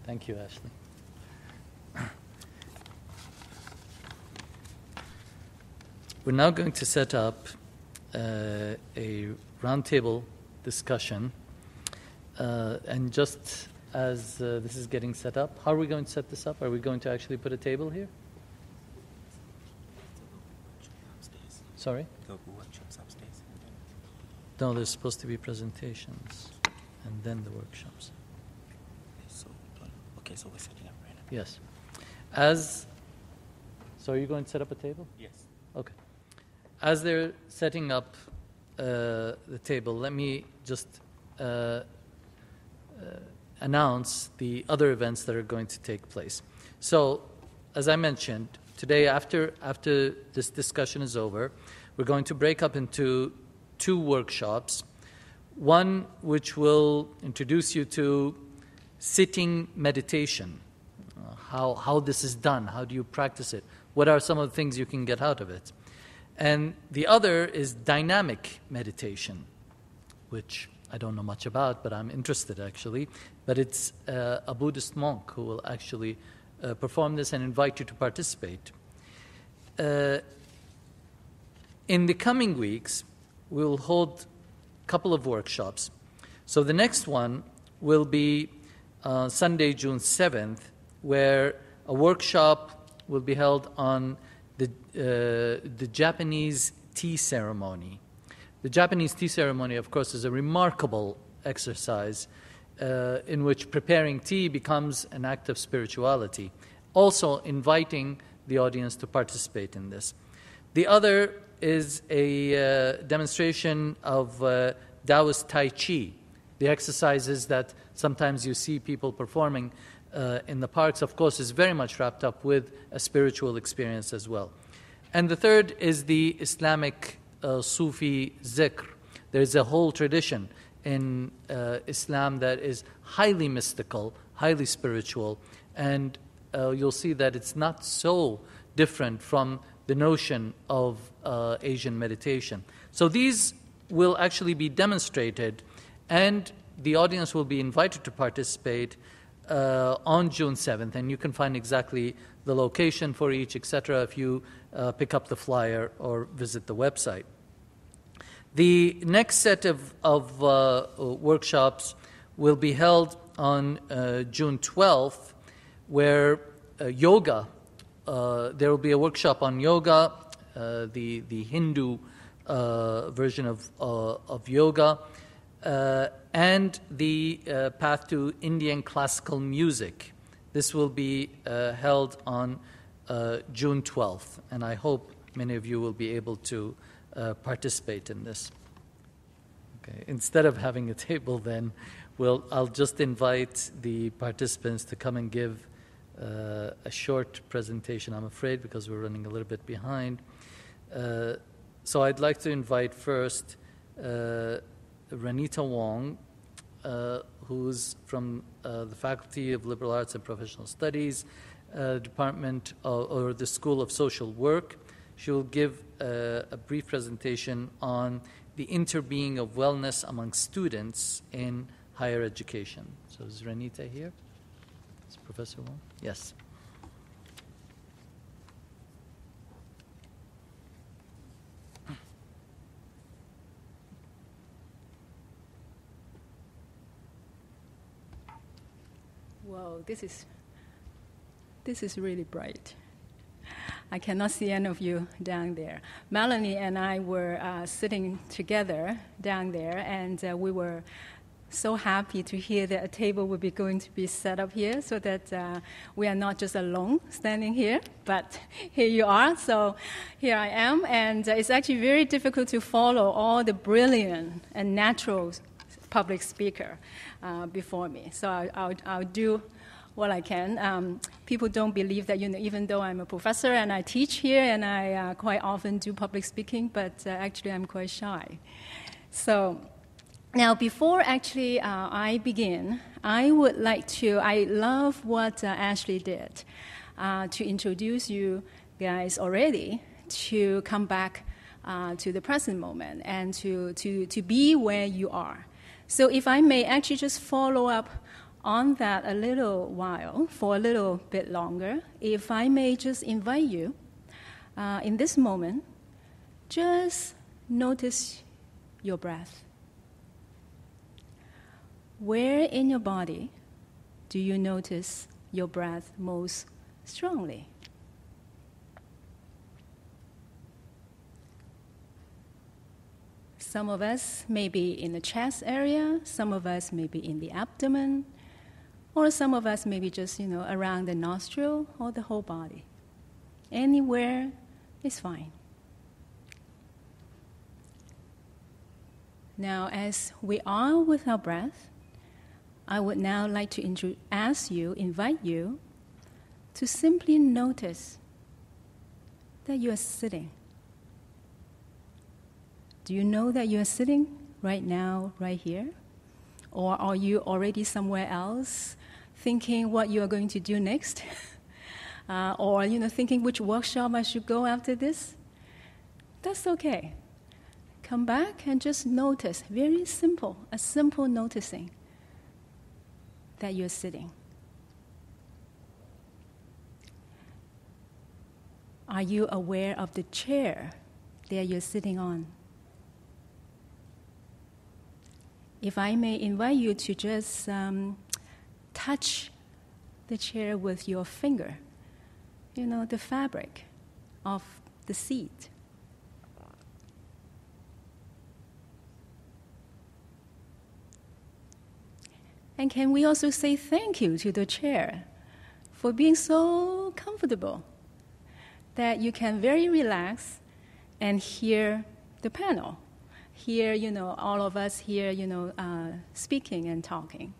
Thank you, Ashley. We're now going to set up a roundtable discussion. And just as this is getting set up, how are we going to set this up? Are we going to actually put a table here? Sorry? No, there's supposed to be presentations and then the workshops. So we're setting up right now. Yes. So are you going to set up a table? Yes. Okay. As they're setting up the table, let me just announce the other events that are going to take place. So, as I mentioned, today after this discussion is over, we're going to break up into 2 workshops. One which will introduce you to sitting meditation, how this is done, how do you practice it, what are some of the things you can get out of it. And the other is dynamic meditation, which I don't know much about, but I'm interested actually. But it's a Buddhist monk who will actually perform this and invite you to participate. In the coming weeks, we'll hold a couple of workshops. So the next one will be Sunday, June 7th, where a workshop will be held on the Japanese tea ceremony. The Japanese tea ceremony, of course, is a remarkable exercise in which preparing tea becomes an act of spirituality, also inviting the audience to participate in this. The other is a demonstration of Taoist Tai Chi, the exercises that sometimes you see people performing in the parks, of course, is very much wrapped up with a spiritual experience as well. And the third is the Islamic Sufi zikr. There's a whole tradition in Islam that is highly mystical, highly spiritual, and you'll see that it's not so different from the notion of Asian meditation. So these will actually be demonstrated, and the audience will be invited to participate on June 7th, and you can find exactly the location for each, etc., if you pick up the flyer or visit the website. The next set of workshops will be held on June 12th, where yoga, there will be a workshop on yoga, the Hindu version of yoga, and the path to Indian classical music. This will be held on June 12th, and I hope many of you will be able to participate in this. Okay. Instead of having a table then, I'll just invite the participants to come and give a short presentation, I'm afraid, because we're running a little bit behind. So I'd like to invite first Renita Wong, who's from the Faculty of Liberal Arts and Professional Studies, Department or the School of Social Work. She will give a brief presentation on the interbeing of wellness among students in higher education. So is Renita here? Is Professor Wong? Yes. Whoa, this is really bright. I cannot see any of you down there. Melanie and I were sitting together down there, and we were so happy to hear that a table would be going to be set up here, so that we are not just alone standing here, but here you are. So here I am, and it's actually very difficult to follow all the brilliant and natural public speaker before me. So I'll do what I can. People don't believe that, even though I'm a professor and I teach here and I quite often do public speaking, but actually I'm quite shy. So now before actually I begin, I love what Ashley did to introduce you guys already to come back to the present moment and to be where you are. So if I may actually just follow up on that a little while, for a little bit longer, if I may just invite you, in this moment, just notice your breath. Where in your body do you notice your breath most strongly? Some of us may be in the chest area, some of us may be in the abdomen, or some of us may be just, around the nostril or the whole body. Anywhere is fine. Now, as we are with our breath, I would now like to invite you to simply notice that you are sitting. Do you know that you are sitting right now, right here? Or are you already somewhere else thinking what you are going to do next? Or thinking which workshop I should go after this? That's okay. Come back and just notice, very simple, a simple noticing that you're sitting. Are you aware of the chair that you're sitting on? If I may invite you to just touch the chair with your finger, the fabric of the seat. And can we also say thank you to the chair for being so comfortable that you can very relax and hear the panel, hear, all of us here, speaking and talking.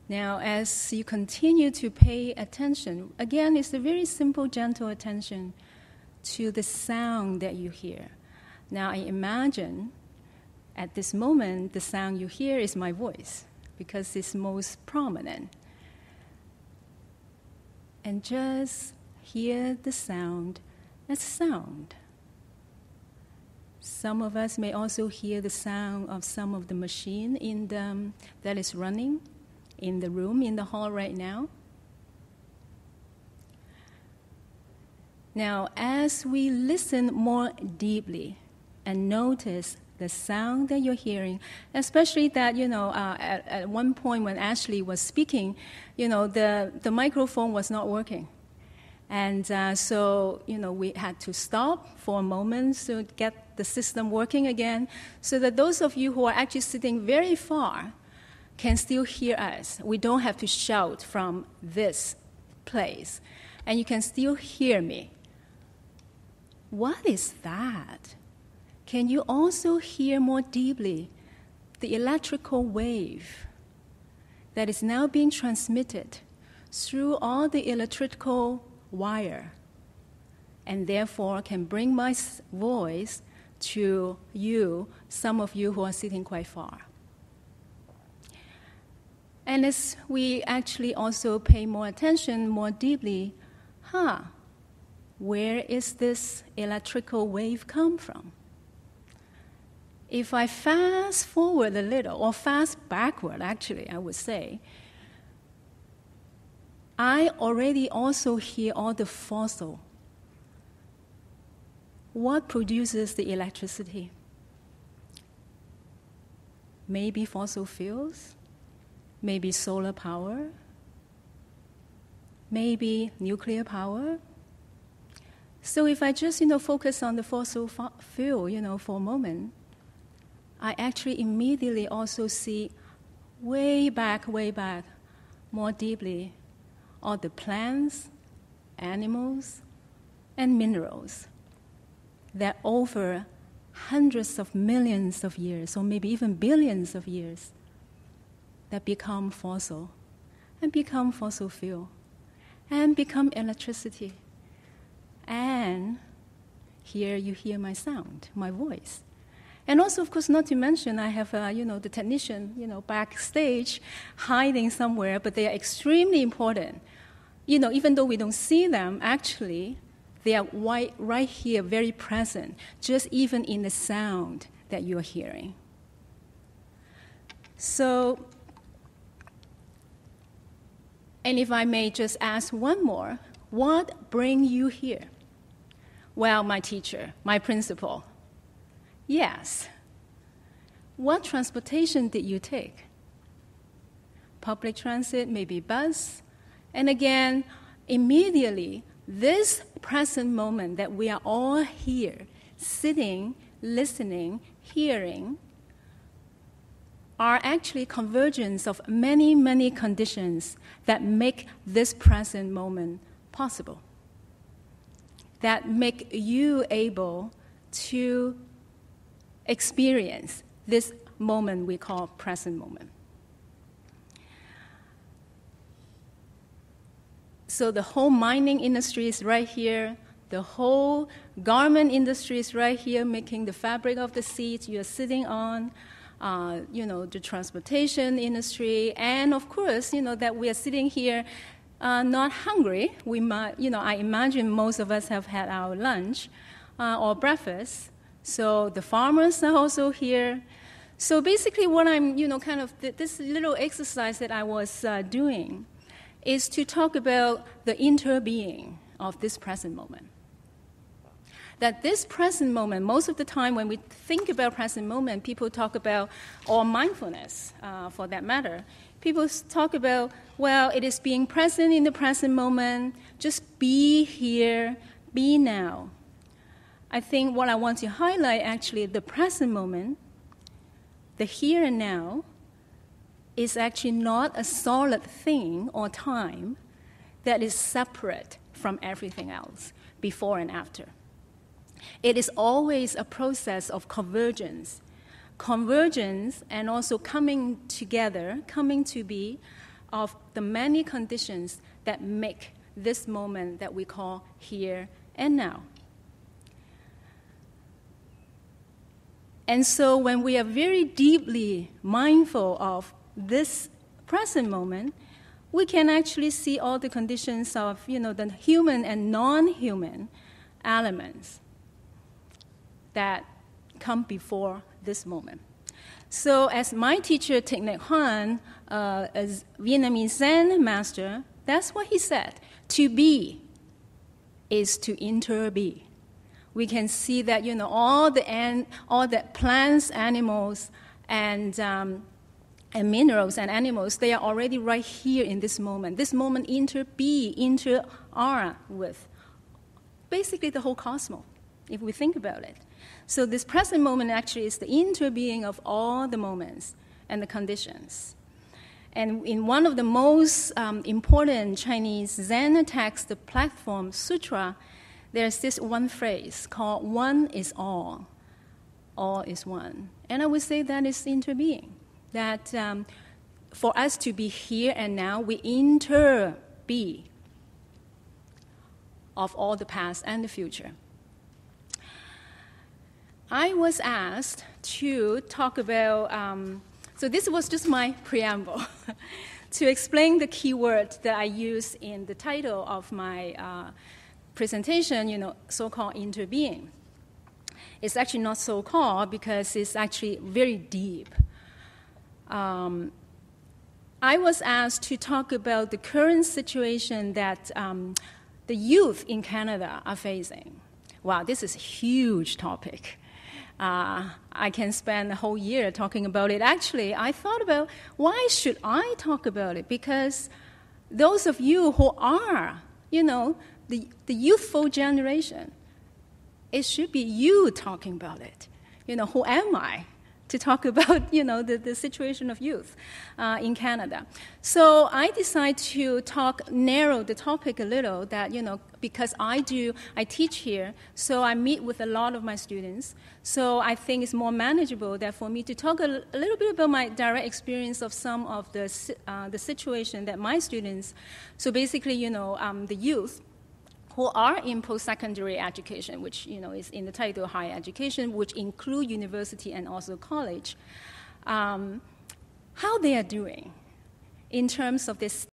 Now, as you continue to pay attention, again, it's a very simple, gentle attention to the sound that you hear. Now, I imagine at this moment, the sound you hear is my voice because it's most prominent. And just hear the sound as sound. Some of us may also hear the sound of some of the machine that is running in the room, in the hall right now. Now, as we listen more deeply and notice the sound that you're hearing, especially that, at one point when Ashley was speaking, the microphone was not working. And so, we had to stop for a moment to get the system working again, so that those of you who are actually sitting very far can still hear us. We don't have to shout from this place. And you can still hear me. What is that? Can you also hear more deeply the electrical wave that is now being transmitted through all the electrical wire, and therefore can bring my voice to you, some of you who are sitting quite far? And as we actually also pay more attention, more deeply, where is this electrical wave come from? If I fast forward a little, or fast backward, actually, I would say, I already also hear all the fossil. What produces the electricity? Maybe fossil fuels, maybe solar power, maybe nuclear power. So if I just, focus on the fossil fuel, for a moment, I actually immediately also see way back, more deeply, all the plants, animals, and minerals that over hundreds of millions of years, or maybe even billions of years, that become fossil, and become fossil fuel, and become electricity. And here you hear my sound, my voice. And also, of course, not to mention, I have, the technician, backstage, hiding somewhere, but they are extremely important. Even though we don't see them, actually, they are right here, very present, just even in the sound that you are hearing. So, and if I may just ask one more, what bring you here? Well, my teacher, my principal. Yes. What transportation did you take? Public transit, maybe bus? And again, immediately, this present moment that we are all here, sitting, listening, hearing, are actually convergence of many, many conditions that make this present moment possible, that make you able to experience this moment we call present moment. So the whole mining industry is right here. The whole garment industry is right here, making the fabric of the seats you're sitting on. The transportation industry, and of course, that we are sitting here not hungry. We might, I imagine most of us have had our lunch or breakfast. So the farmers are also here. So basically, what I'm, this little exercise that I was doing is to talk about the interbeing of this present moment. That this present moment, most of the time when we think about present moment, people talk about, or mindfulness for that matter, people talk about, well, it is being present in the present moment, just be here, be now. I think what I want to highlight actually, the present moment, the here and now, is actually not a solid thing or time that is separate from everything else, before and after. It is always a process of convergence and also coming together, coming to be of the many conditions that make this moment that we call here and now. And so when we are very deeply mindful of this present moment, we can actually see all the conditions of, the human and non-human elements that come before this moment. So as my teacher, Thich Nhat Hanh, as Vietnamese Zen master, that's what he said. To be is to interbe. We can see that, all the plants, animals, and minerals and animals, they are already right here in this moment. This moment inter-are with basically the whole cosmos, if we think about it. So this present moment actually is the interbeing of all the moments and the conditions. And in one of the most important Chinese Zen text, the Platform Sutra, there's this one phrase called "one is all is one." And I would say that is interbeing. That for us to be here and now, we interbe of all the past and the future. I was asked to talk about, so this was just my preamble, to explain the keyword that I use in the title of my presentation, so-called interbeing. It's actually not so-called because it's actually very deep. I was asked to talk about the current situation that the youth in Canada are facing. Wow, this is a huge topic. I can spend a whole year talking about it. Actually, I thought about why should I talk about it? Because those of you who are, the youthful generation, it should be you talking about it. Who am I to talk about, the situation of youth in Canada? So I decided to narrow the topic a little that, because I teach here, so I meet with a lot of my students. So I think it's more manageable that for me to talk a little bit about my direct experience of some of the situation that my students, so basically, the youth who are in post-secondary education, which is in the title higher education, which include university and also college, how they are doing in terms of this